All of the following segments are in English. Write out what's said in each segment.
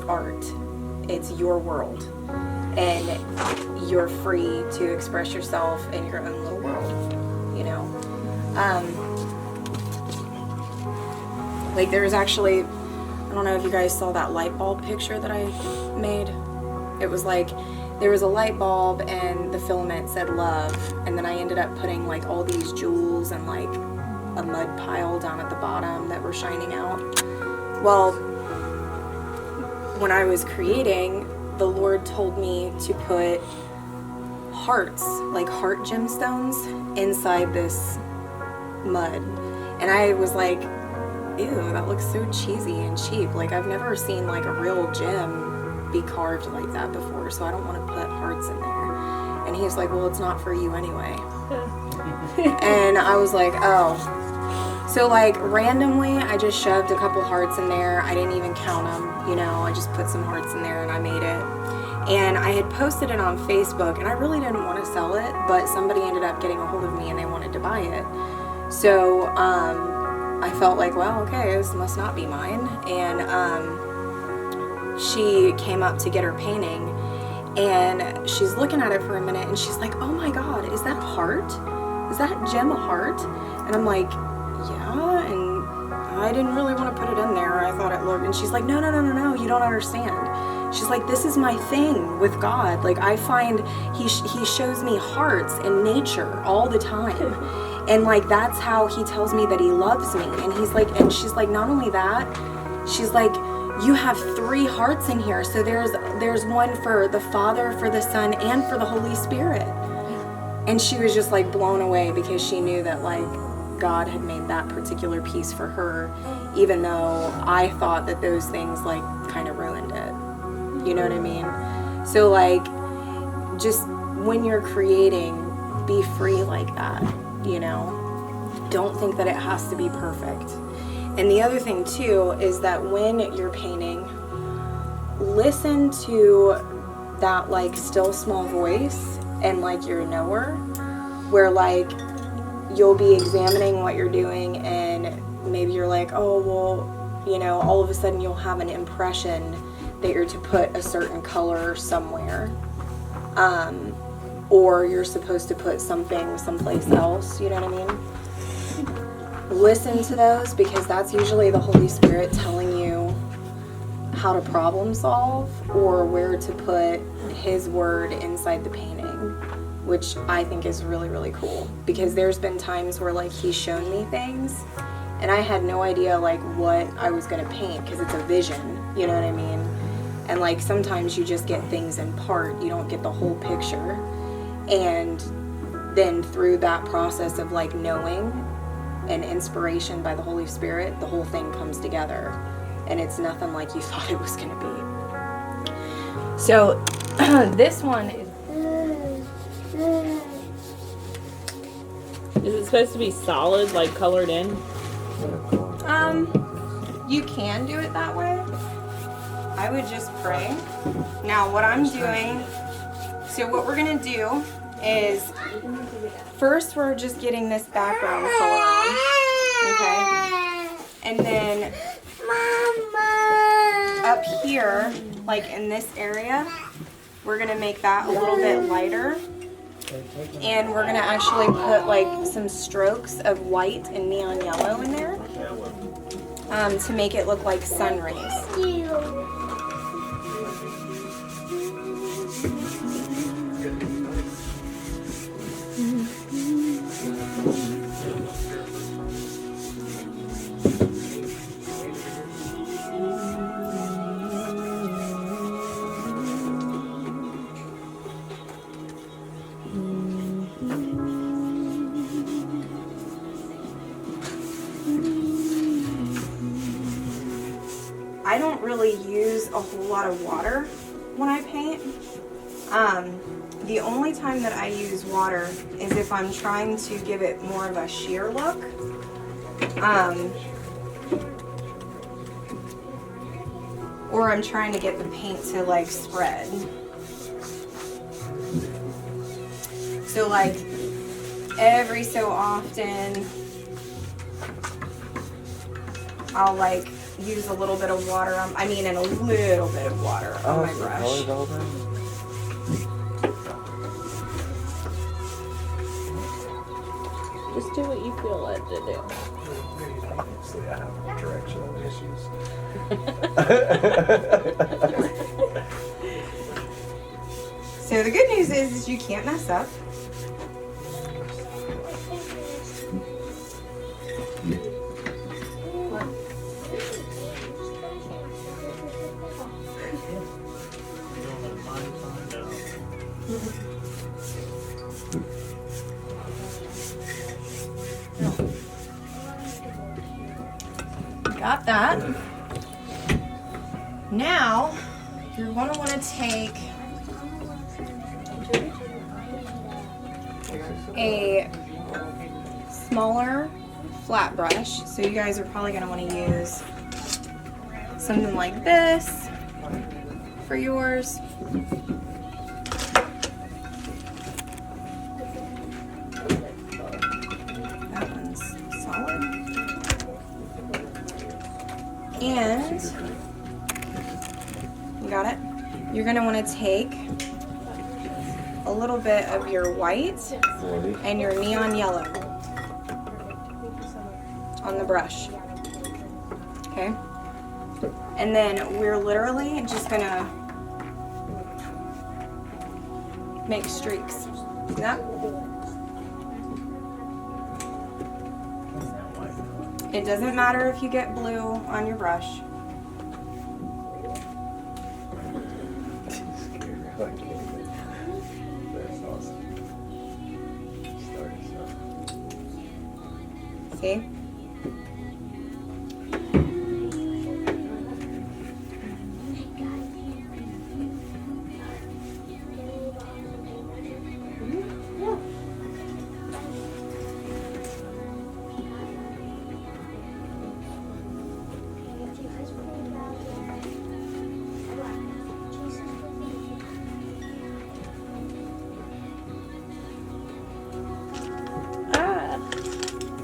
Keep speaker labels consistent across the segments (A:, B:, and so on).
A: art. It's your world. And you're free to express yourself in your own little world, you know? Like, there was actually, I don't know if you guys saw that light bulb picture that I made. It was like, there was a light bulb and the filament said love, and then I ended up putting like all these jewels and like a mud pile down at the bottom that were shining out. Well, when I was creating, the Lord told me to put hearts, like heart gemstones, inside this mud. And I was like, ew, that looks so cheesy and cheap. Like, I've never seen like a real gem be carved like that before, so I don't want to put hearts in there. And he was like, well, it's not for you anyway. And I was like, oh. So like randomly, I just shoved a couple hearts in there. I didn't even count them, you know, I just put some hearts in there and I made it. And I had posted it on Facebook, and I really didn't want to sell it, but somebody ended up getting a hold of me and they wanted to buy it. So I felt like, well, okay, this must not be mine. And she came up to get her painting, and she's looking at it for a minute, and she's like, oh my God, is that a heart? Is that gem a heart? And I'm like, yeah, and I didn't really want to put it in there. I thought it looked, and she's like, no, you don't understand. She's like, this is my thing with God. Like, I find he shows me hearts in nature all the time. And like, that's how he tells me that he loves me. And he's like, and she's like, not only that, she's like, you have 3 hearts in here. So there's one for the Father, for the Son, and for the Holy Spirit. And she was just like blown away, because she knew that like God had made that particular piece for her, even though I thought that those things like kind of ruined it. You know what I mean? So like, just when you're creating, be free like that, you know? Don't think that it has to be perfect. And the other thing too is that when you're painting, listen to that like still small voice and like your knower, where like you'll be examining what you're doing, and maybe you're like, oh, well, you know, all of a sudden you'll have an impression that you're to put a certain color somewhere, or you're supposed to put something someplace else, you know what I mean? Listen to those, because that's usually the Holy Spirit telling you how to problem solve or where to put his word inside the painting, which I think is really, really cool, because there's been times where like he's shown me things and I had no idea like what I was going to paint, because it's a vision, you know what I mean? And like sometimes you just get things in part, you don't get the whole picture. And then through that process of like knowing and inspiration by the Holy Spirit, the whole thing comes together, and it's nothing like you thought it was going to be. So this one
B: is it supposed to be solid, like colored in?
A: You can do it that way. I would just pray. Now what I'm doing, so what we're going to do is, first we're just getting this background color on, okay? And then up here, like in this area, we're going to make that a little bit lighter. And we're going to actually put like some strokes of white and neon yellow in there to make it look like sun rays. I don't really use a whole lot of water when I paint. The only time that I use water is if I'm trying to give it more of a sheer look. Or I'm trying to get the paint to like spread. So like every so often I'll like use a little bit of water on, and a little bit of water on my brush.
B: Just do what you feel led to do.
C: Obviously, I have directional issues.
A: So the good news is you can't mess up. Got that. Now, you're going to want to take a smaller flat brush. So you guys are probably going to want to use something like this for yours. That one's solid. And you got it? You're going to want to take a little bit of your white and your neon yellow on the brush. Okay? And then we're literally just going to make streaks. See that? It doesn't matter if you get blue on your brush. See?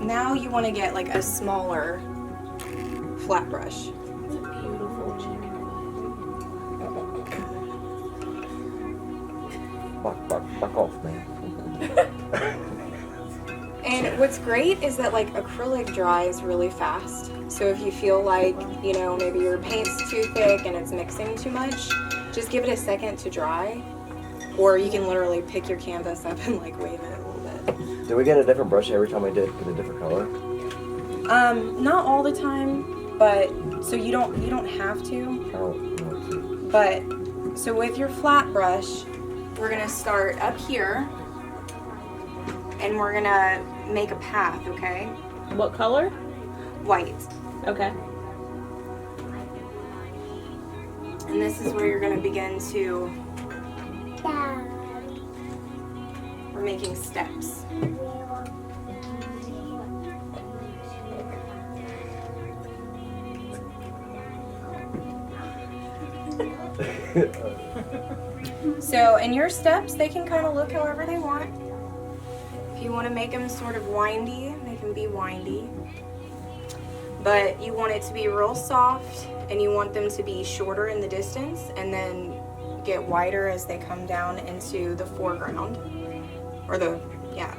A: Now you want to get like a smaller flat brush.
B: It's a beautiful chicken.
C: Fuck off, man.
A: And what's great is that like acrylic dries really fast. So if you feel like, maybe your paint's too thick and it's mixing too much, just give it a second to dry. Or you can literally pick your canvas up and like wave it a little bit.
C: Do we get a different brush every time we did with a different color?
A: Not all the time, but so you don't have to.
C: I don't want to.
A: But so with your flat brush, we're gonna start up here and we're gonna make a path, okay?
B: What color?
A: White.
B: Okay.
A: And this is where you're gonna begin to, we're making steps. So in your steps, they can kind of look however they want. If you want to make them sort of windy, they can be windy. But you want it to be real soft, and you want them to be shorter in the distance, and then get wider as they come down into the foreground. Or yeah.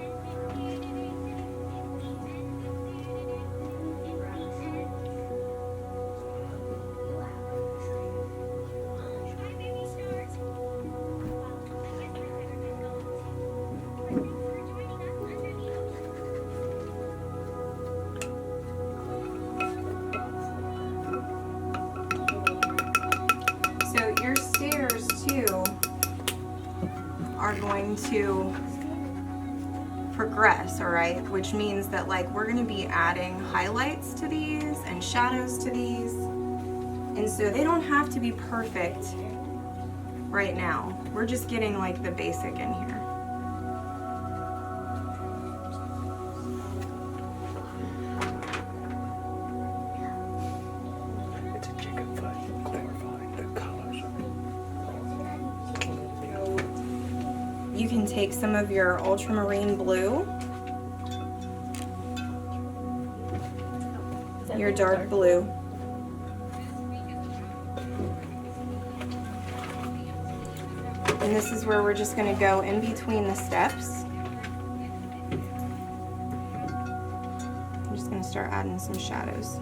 A: So your stairs too are going to progress, all right? Which means that like we're going to be adding highlights to these and shadows to these. And so they don't have to be perfect right now. We're just getting like the basic in here.
C: It's a chicken foot. Clarifying the colors.
A: You can take some of your ultramarine blue, your dark blue, And this is where we're just going to go in between the steps. I'm just going to start adding some shadows.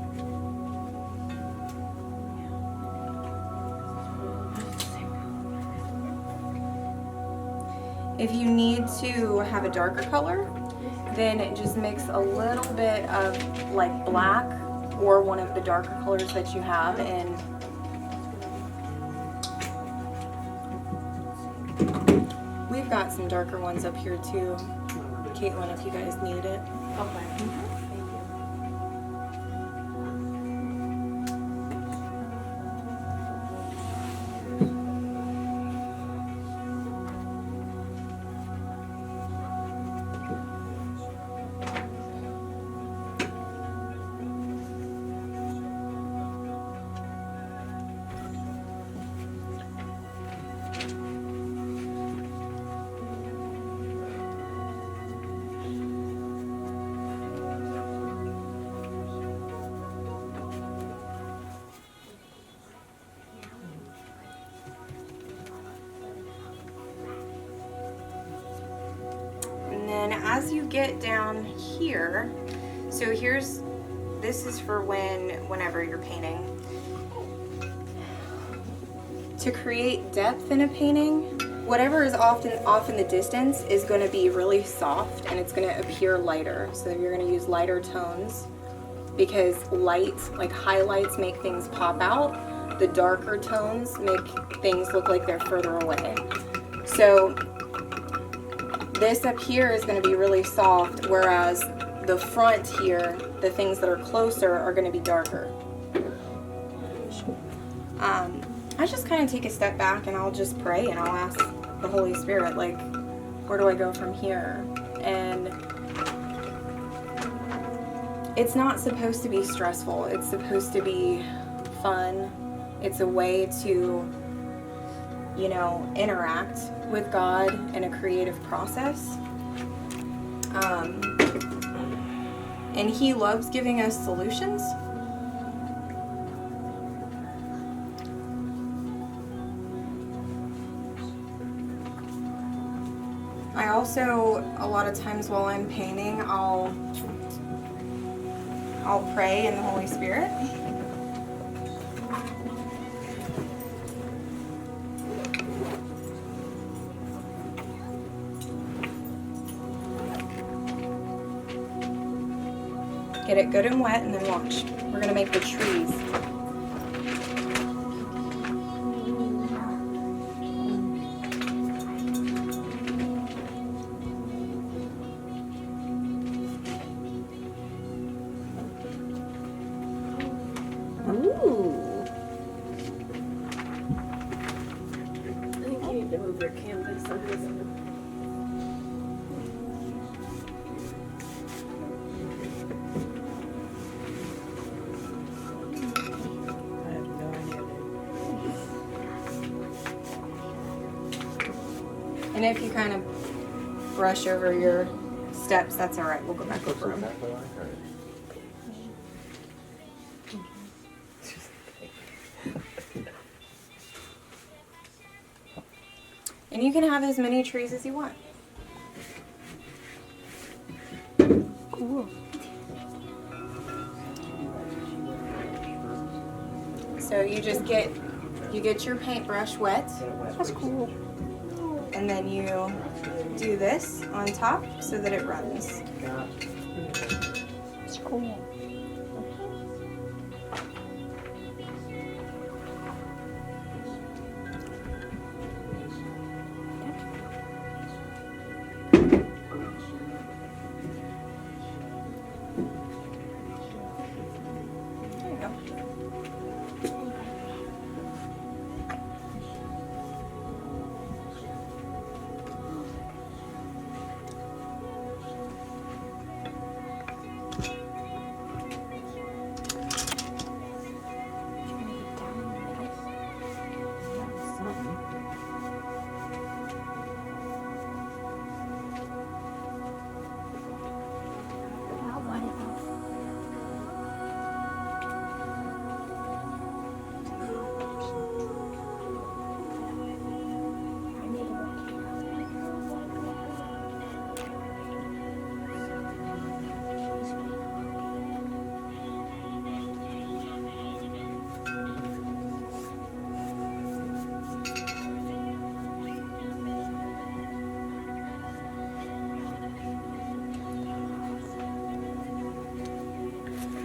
A: If you need to have a darker color, then just mix a little bit of like black or one of the darker colors that you have, and we've got some darker ones up here too, Caitlin, if you guys need it.
B: Okay.
A: And as you get down here, so this is for whenever you're painting. To create depth in a painting, whatever is often off in the distance is going to be really soft and it's going to appear lighter. So you're going to use lighter tones because light, like highlights, make things pop out. The darker tones make things look like they're further away. So this up here is going to be really soft, whereas the front here, the things that are closer, are going to be darker. I just kind of take a step back and I'll just pray and I'll ask the Holy Spirit, like, where do I go from here? And it's not supposed to be stressful. It's supposed to be fun. It's a way to, you know, interact with God in a creative process. And He loves giving us solutions. I also, a lot of times while I'm painting, I'll pray in the Holy Spirit. Get it good and wet, and then watch. We're gonna make the trees.
B: Ooh. I think you need to move your canvas on this one.
C: I have no idea.
A: And if you kind of brush over your steps, that's all right. We'll go back over them.
C: Exactly like her.
A: And you can have as many trees as you want.
B: Cool.
A: So you just get your paintbrush wet,
B: That's cool.
A: and then you do this on top so that it runs.
B: It's cool.
A: There you go.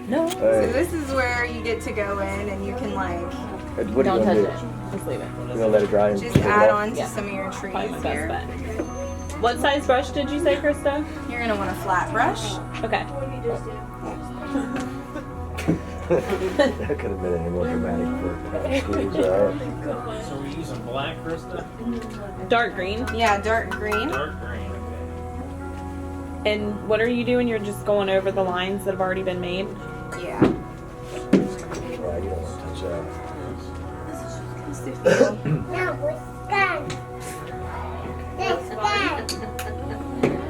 D: No.
A: So this is where you get to go in and you can like
C: What are you
D: Don't
C: gonna
D: touch
C: do?
D: it. Just leave it.
C: You gonna let it dry and
A: just
C: take it
A: add
C: off?
A: on to
D: Yeah.
A: some of your trees
D: Probably my
A: here.
D: best bet. What size brush did you say, Krista?
A: You're gonna want a flat brush.
D: Okay.
C: That could have been any more dramatic for squeeze, right?
E: So we're using black, Krista?
D: Dark green.
A: Yeah, dark green.
E: Dark green, okay.
D: And what are you doing? You're just going over the lines that have already been made?
A: Yeah.
C: Right, you don't want to touch that.
F: No, it's done. It's done.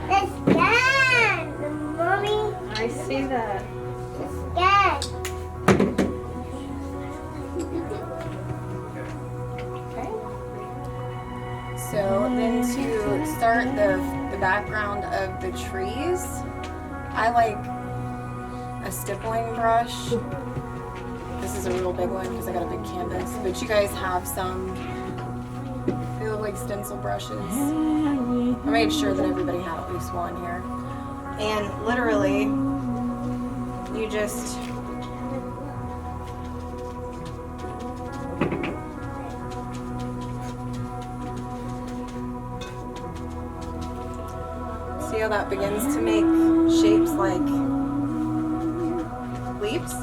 F: It's done, Mommy.
B: I see that.
F: It's done.
A: Okay. So then to start the background of the trees, I like a stippling brush. This is a real big one because I got a big canvas, but you guys have some, they look like stencil brushes. I made sure that everybody had at least one here. And literally, you just see how that begins to make shapes like leaves?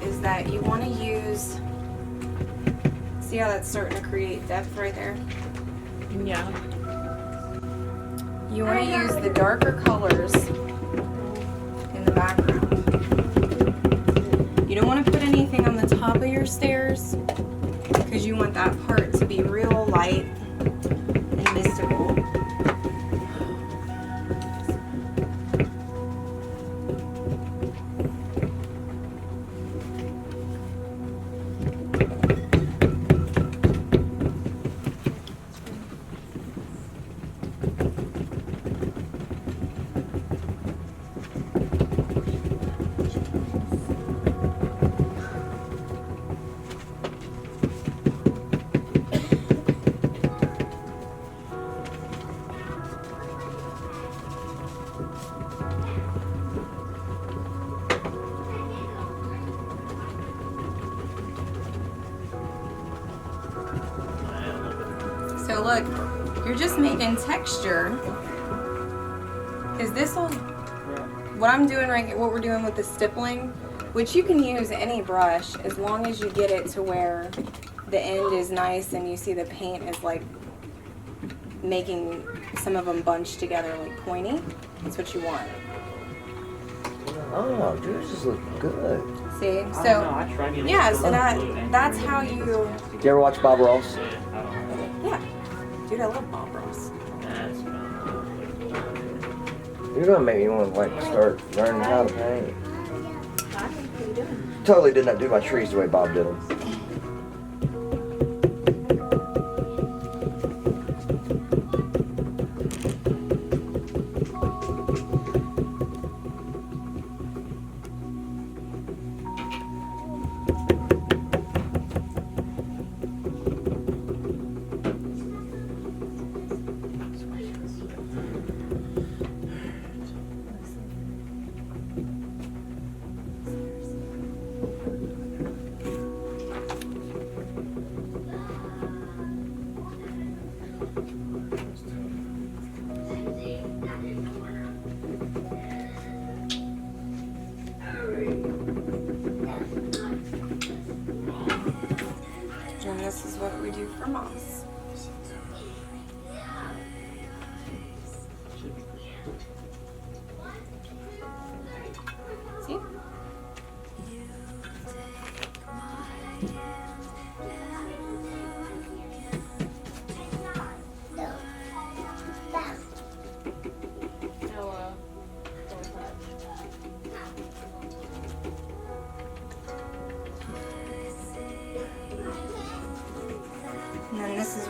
A: Is that you want to use, see how that's starting to create depth right there?
D: Yeah.
A: You want to use the darker colors in the background. You don't want to put anything on the top of your stairs because you want that part to be real light and mystical. So look, you're just making texture. Because this will, what I'm doing right here, what we're doing with the stippling, which you can use any brush as long as you get it to where the end is nice and you see the paint is like making some of them bunch together like pointy. That's what you want.
C: Oh, yours is looking good.
A: See? So, yeah, so that's how you,
C: You ever watch Bob Ross?
A: yeah. Dude, I love Bob Ross.
C: You're gonna make me want to like start learning how to paint. Totally did not do my trees the way Bob did them.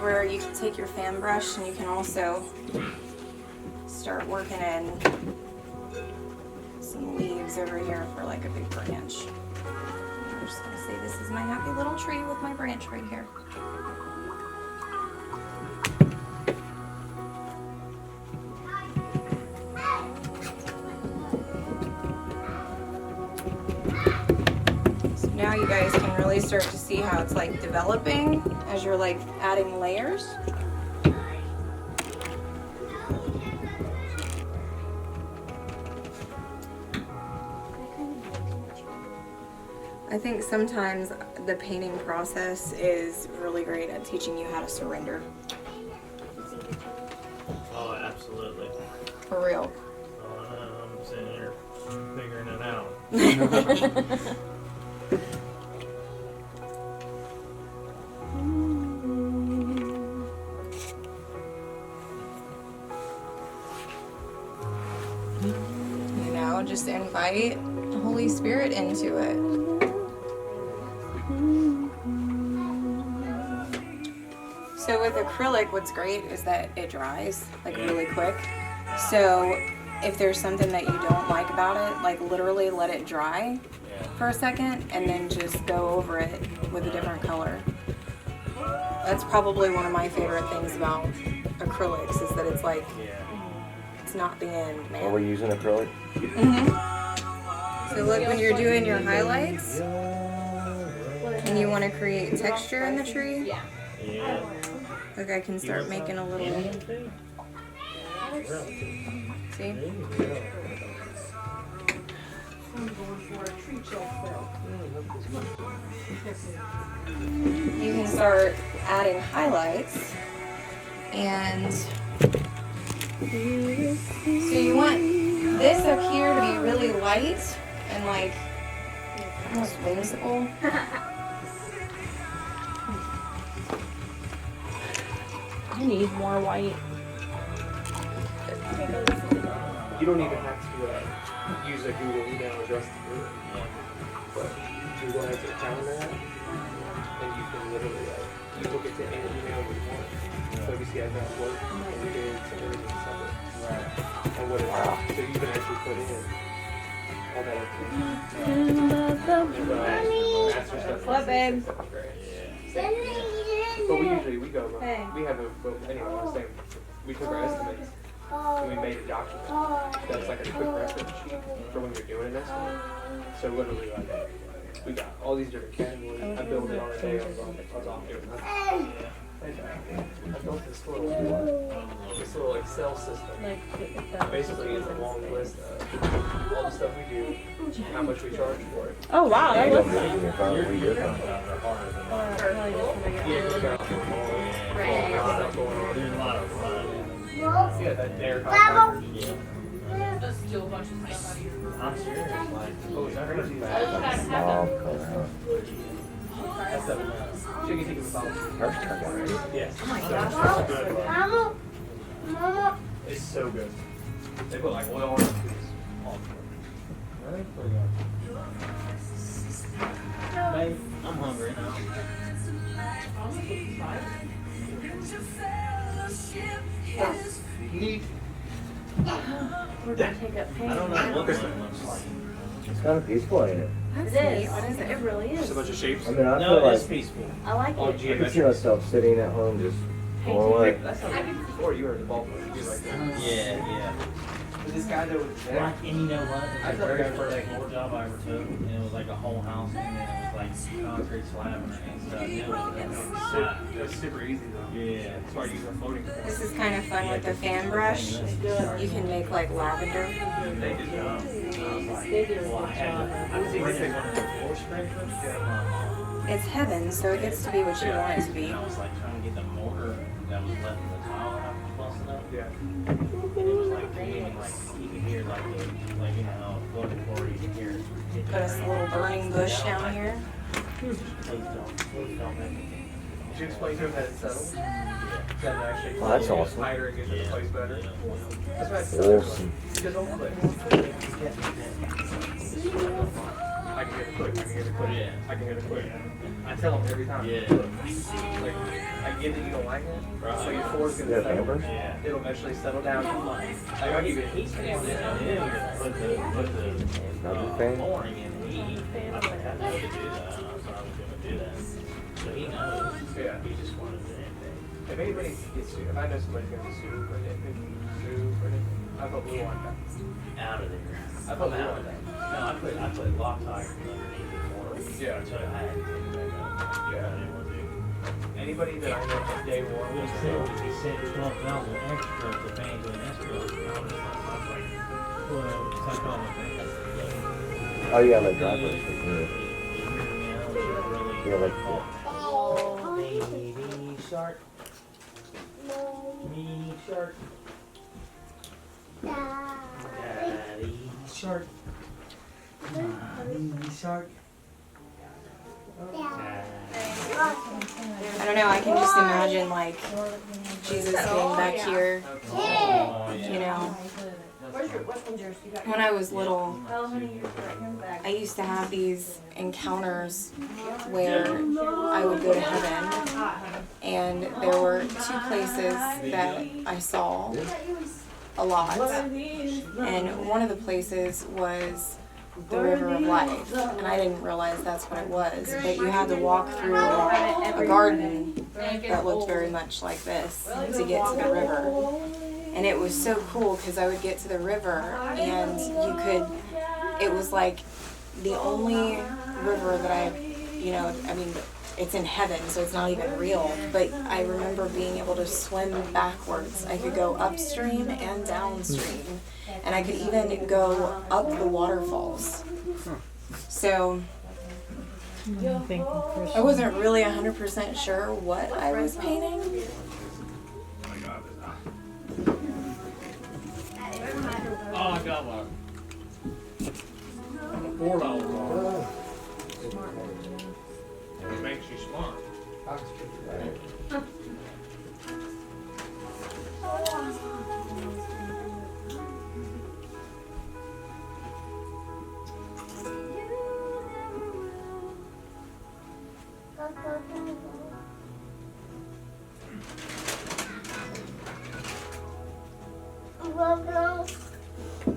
A: where you can take your fan brush and you can also start working in some leaves over here for like a big branch. I'm just gonna say this is my happy little tree with my branch right here. So now you guys can really start to see how it's like developing as you're like adding layers. I think sometimes the painting process is really great at teaching you how to surrender.
E: Oh, absolutely.
A: For real.
E: I'm sitting here figuring it out.
A: You know, just invite the Holy Spirit into it. So with acrylic, what's great is that it dries like really quick. So if there's something that you don't like about it, like literally let it dry for a second and then just go over it with a different color. That's probably one of my favorite things about acrylics is that it's like, it's not the end, man.
C: Are we using acrylic?
A: So look, when you're doing your highlights and you want to create texture in the tree,
E: Yeah.
A: look, I can start making a little, see? You can start adding highlights, and so you want this up here to be really light and like almost whimsical.
D: I need more white.
G: You don't even have to use a Google email address to do it. But Google has a calendar app, and you can literally you book it to any email you want. So if you see I've got work every day, so everything's separate. And what it so you can actually put in all that information. Master stuff.
D: What, babe?
G: But we go, we have anyway, I was saying, we took our estimates, and we made a document that's like a quick reference sheet for when you're doing an estimate. So literally, like, we got all these different categories. I built it on a day, I was off doing nothing. I built this little Excel system. Basically, it's a long list of all the stuff we do, how much we charge for it.
D: Oh wow, that
C: You
D: was
C: don't make me find what you're doing.
G: Yeah, we got stuff going on.
E: There's a lot of fun.
G: Yeah, that dare contractor.
E: I'm serious. Like,
G: Oh, is that crazy bad?
C: Small color.
G: That's the chicken tikka masala.
C: Hers turned out right.
G: Yes.
F: Mama, Mama, Mama.
G: It's so good. They put like oil on it. It's awesome.
E: really? Babe, I'm hungry now.
G: Neat.
B: We're gonna take up paint.
E: I don't know what mine looks like.
C: It's kind of peaceful, ain't it?
A: That's
B: It
A: neat.
B: is.
A: What is
B: It
A: it?
B: really
G: Just
B: is.
G: a bunch of shapes.
C: I mean, I
E: No,
C: feel
E: it's
C: like
E: peaceful.
B: I like
G: All
B: it.
C: I can see
G: geometric.
C: myself sitting at home just blowing away.
G: That's how before you were involved with it. You were like that.
E: Yeah.
G: But this guy that was there.
E: Like, and you know what?
G: I
E: It's the
G: thought
E: very
G: the guy
E: first
G: was
E: floor job I ever took, and it was like a whole house, and then it was like concrete slab and stuff. It was
G: It was super easy though.
E: yeah.
G: That's why you were floating.
A: This is kind of fun with the fan brush. You can make like lavender.
E: They did I was like,
B: They did a
E: well, I
B: good
E: had
B: job.
E: to, I was bringing one of the floor scrapers.
A: It's heaven, so it gets to be what you want it to be.
E: And I was like trying to get the mortar that was left in the tile that I was busting up.
G: Yeah.
E: And it was like, creating, like, you can hear like the, like, you know, how floating floor you can hear it.
A: Put us a little burning bush down here.
E: Please don't make it.
G: Did you explain to him that it's settled? That it actually
C: Oh, that's awesome.
G: tighter and gets it in place better.
E: Yeah.
G: That's why I tell everyone.
C: Awesome.
G: Because don't click. I can get a quick I can hear the click.
E: Yeah.
G: I can hear the click. I tell them every time.
E: Yeah.
G: Like, I get that you don't like it,
E: Right.
G: so your floor's gonna
C: Yeah,
G: settle.
C: pampers?
E: Yeah.
G: It'll eventually settle down. Like, I'll give it.
E: He's been there, put the
C: Another fan?
E: flooring in. I think I know to do that. So I was gonna do that. So he knows.
G: Yeah.
E: He just wanted the damn thing.
G: If anybody gets sued, if I know somebody's gonna be sued for nitpicking, sue for nitpicking, I put blue on that.
E: Out of there.
G: I put
E: I'm
G: blue
E: out
G: on
E: of
G: that.
E: there. No, I put Loctite underneath the floor.
G: Yeah.
E: So I had to take it back up.
G: Yeah.
E: I didn't want to do.
G: Anybody that I know from day one
E: He
G: was
E: said 12,000 extra to pay into an escrow. And I was like, well, it's like all the things.
C: Oh, you got like drivers for good. Yeah, like
E: Oh, baby shark. Me shark. Daddy shark. Mommy shark.
A: I don't know, I can just imagine like Jesus being back here, you know. When I was little, I used to have these encounters where I would go to heaven, and there were two places that I saw a lot, and one of the places was the river of life, and I didn't realize that's what it was, but you had to walk through a garden that looked very much like this to get to the river. And it was so cool because I would get to the river and you could, it was like the only river that I mean, it's in heaven, so it's not even real, but I remember being able to swim backwards. I could go upstream and downstream, and I could even go up the waterfalls. So I wasn't really 100% sure what I was painting.
E: Oh, I got one. $4 It makes you smart.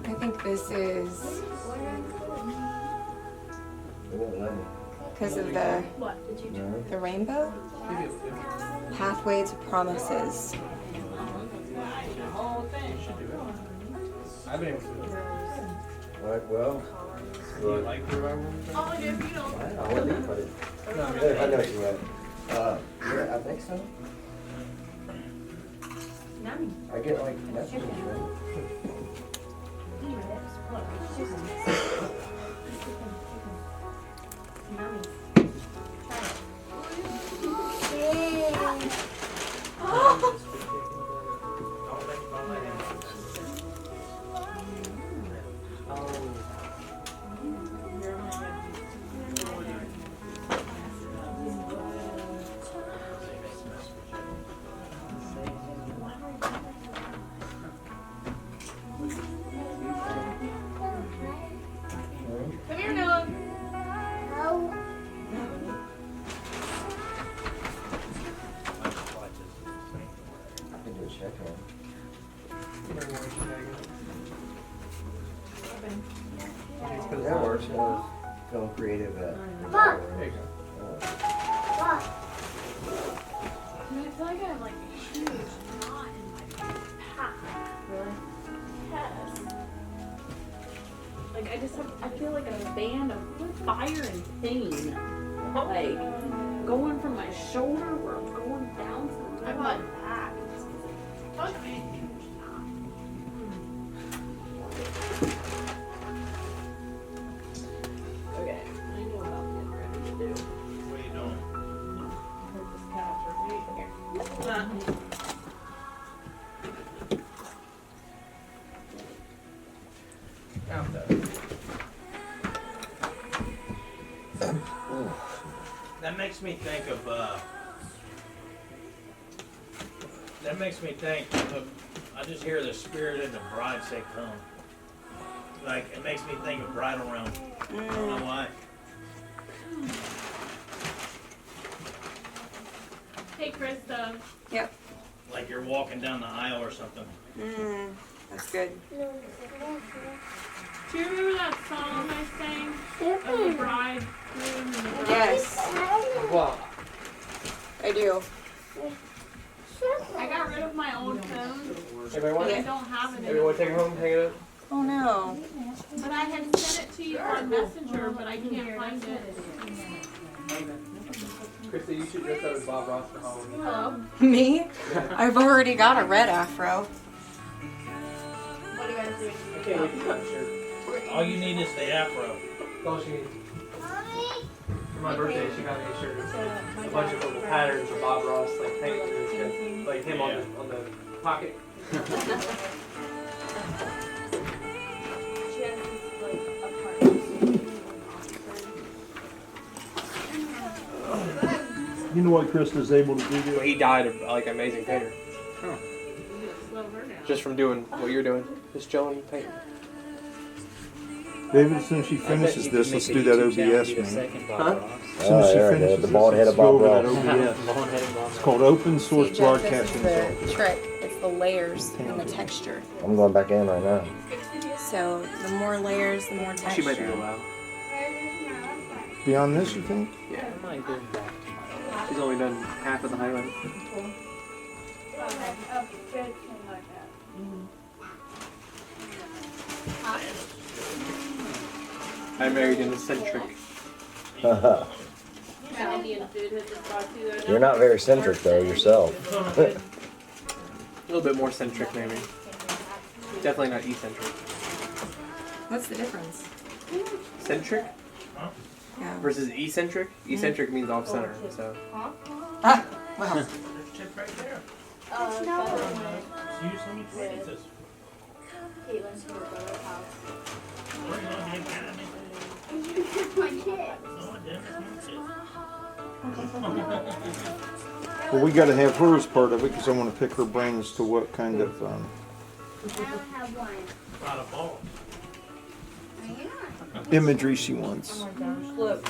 A: I think this is because of the rainbow. Pathway to promises.
G: I've been able to do it.
C: Alright, well.
G: Do you like the revival?
C: I wouldn't think about it.
G: No, I mean,
C: I know what you meant. Yeah, I think so. I get like messages, right?
F: Come here, Noah.
C: I can do a check on. That works. Film creative at.
F: Mom.
G: There you go.
F: What?
B: I feel like I have like a huge knot in my pack. Really? Yes. Like I feel like a band of fire and pain. Like going from my shoulder where I'm going down to the middle of my back. It's like a huge knot. Okay, I know about getting ready to do.
E: What are you doing?
B: Hurt this couch right here.
G: Out there.
E: That makes me think of, I just hear the spirit of the bride say, come. Like, it makes me think of bridal room. I don't know why.
B: Hey, Krista.
A: Yep.
E: Like you're walking down the aisle or something.
A: That's good.
B: Do you remember that song I sang? Of the bridegroom and the bride?
A: Yes,
G: Wow.
A: I do.
B: I got rid of my old phone.
G: Everybody want
B: I
G: it?
B: don't have it
G: Everybody
B: anymore.
G: want to take it home, hang it up?
A: Oh no.
B: But I had sent it to you on Messenger, but I can't find it.
G: Krista, you should dress up as Bob Ross for Halloween.
B: Hello?
A: Me? I've already got a red afro.
B: What are you guys doing?
G: I can't wait to cut the shirt.
E: All you need is the afro.
G: That's all she needs. For my birthday, she got me a shirt. It's a bunch of little patterns of Bob Ross, like painted in his head. Like him on the pocket.
H: You know what Krista's able to do
G: Well,
H: there?
G: he died of like amazing painter.
B: Slow her down.
G: Just from doing what you're doing. Just chilling and painting.
H: David, as soon as she finishes this, let's do that OBS, man.
G: Huh?
H: As soon as she
C: there it is,
H: finishes
C: the
H: this,
C: bald head
H: let's
C: of
H: go
C: Bob
H: over that
C: Ross.
H: OBS. It's called Open Source
A: See, Jeff, this
H: Broadcasting
A: is
H: Software.
A: the trick. It's the layers and the texture.
C: I'm going back in right now.
A: So the more layers, the more texture.
G: She might be allowed.
H: Beyond this, you think?
G: Yeah. She's only done half of the highlight. I married an eccentric.
B: Indian food has just brought you there.
C: You're not very centric though yourself.
G: A little bit more centric, maybe. Definitely not eccentric.
A: What's the difference?
G: Centric
A: Yeah.
G: versus eccentric. Eccentric means off center. So
A: Ah, well.
E: There's a tip right there. Use some of your phrases.
F: Caitlin's to her brother's house.
E: We're gonna get at me.
F: My kid.
E: No, I didn't.
H: Well, we got to have her as part of it because I want to pick her brain as to what kind of
F: I don't have one.
E: Not a ball.
F: I am.
H: imagery she wants.
B: Look.